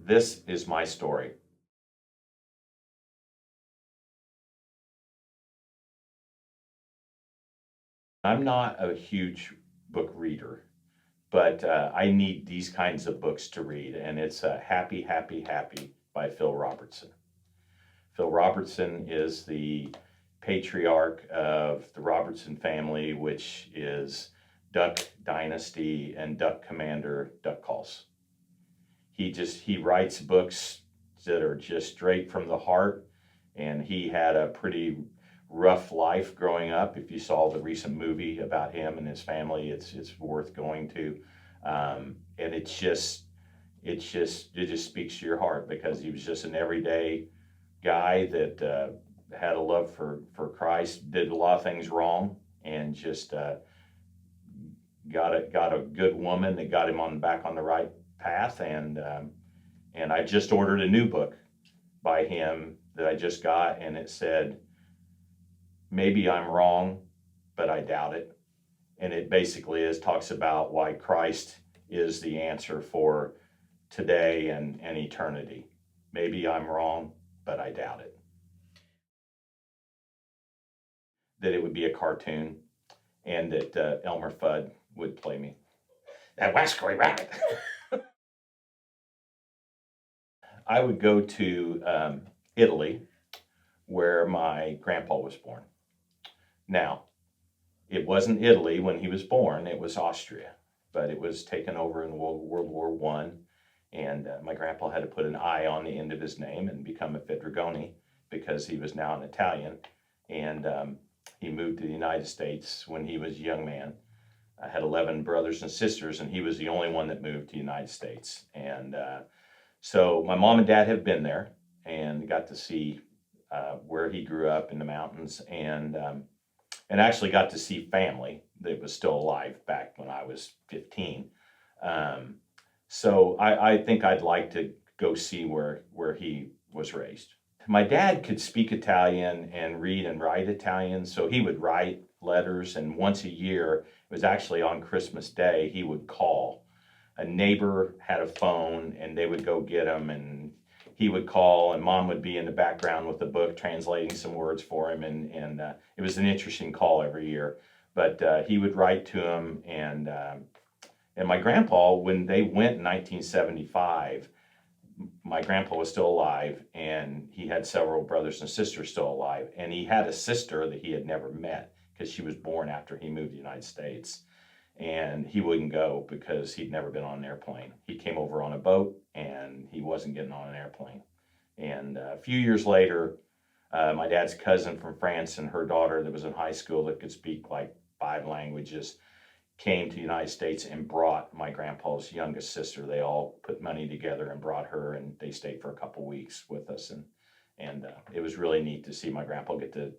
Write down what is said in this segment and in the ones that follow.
This is my story. I'm not a huge book reader, but I need these kinds of books to read, and it's Happy, Happy, Happy by Phil Robertson. Phil Robertson is the patriarch of the Robertson family, which is Duck Dynasty and Duck Commander Duck Calls. He writes books that are just straight from the heart, and he had a pretty rough life growing up. If you saw the recent movie about him and his family, it's worth going to. And it just speaks to your heart because he was just an everyday guy that had a love for Christ, did a lot of things wrong, and just got a good woman that got him back on the right path. And I just ordered a new book by him that I just got, and it said, "Maybe I'm wrong, but I doubt it." And it basically talks about why Christ is the answer for today and eternity. Maybe I'm wrong, but I doubt it. That it would be a cartoon, and that Elmer Fudd would play me. That Wascally Rabbit. I would go to Italy, where my grandpa was born. Now, it wasn't Italy when he was born, it was Austria, but it was taken over in World War One, and my grandpa had to put an I on the end of his name and become a Fedrigoni because he was now an Italian, and he moved to the United States when he was a young man. I had 11 brothers and sisters, and he was the only one that moved to the United States. And so my mom and dad have been there and got to see where he grew up in the mountains, and actually got to see family that was still alive back when I was 15. So I think I'd like to go see where he was raised. My dad could speak Italian and read and write Italian, so he would write letters, and once a year, it was actually on Christmas Day, he would call. A neighbor had a phone, and they would go get him, and he would call, and mom would be in the background with the book translating some words for him, and it was an interesting call every year. But he would write to him, and my grandpa, when they went in 1975, my grandpa was still alive, and he had several brothers and sisters still alive, and he had a sister that he had never met because she was born after he moved to the United States. And he wouldn't go because he'd never been on an airplane. He came over on a boat, and he wasn't getting on an airplane. And a few years later, my dad's cousin from France and her daughter that was in high school that could speak like 5 languages came to the United States and brought my grandpa's youngest sister. They all put money together and brought her, and they stayed for a couple weeks with us. And it was really neat to see my grandpa get to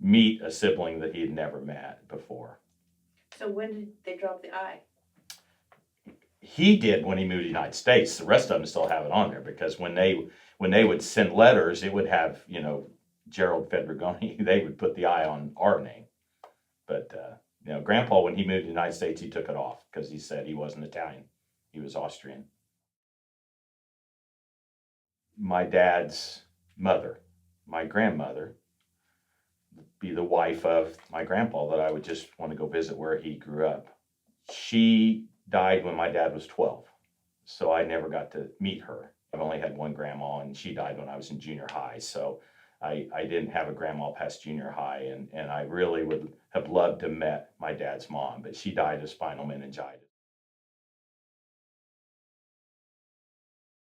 meet a sibling that he had never met before. So when did they drop the I? He did when he moved to the United States. The rest of them still have it on there because when they would send letters, it would have, Gerald Fedrigoni. They would put the I on our name. But Grandpa, when he moved to the United States, he took it off because he said he wasn't Italian. He was Austrian. My dad's mother, my grandmother, be the wife of my grandpa that I would just want to go visit where he grew up. She died when my dad was 12, so I never got to meet her. I've only had one grandma, and she died when I was in junior high, so I didn't have a grandma past junior high, and I really would have loved to met my dad's mom, but she died of spinal meningitis.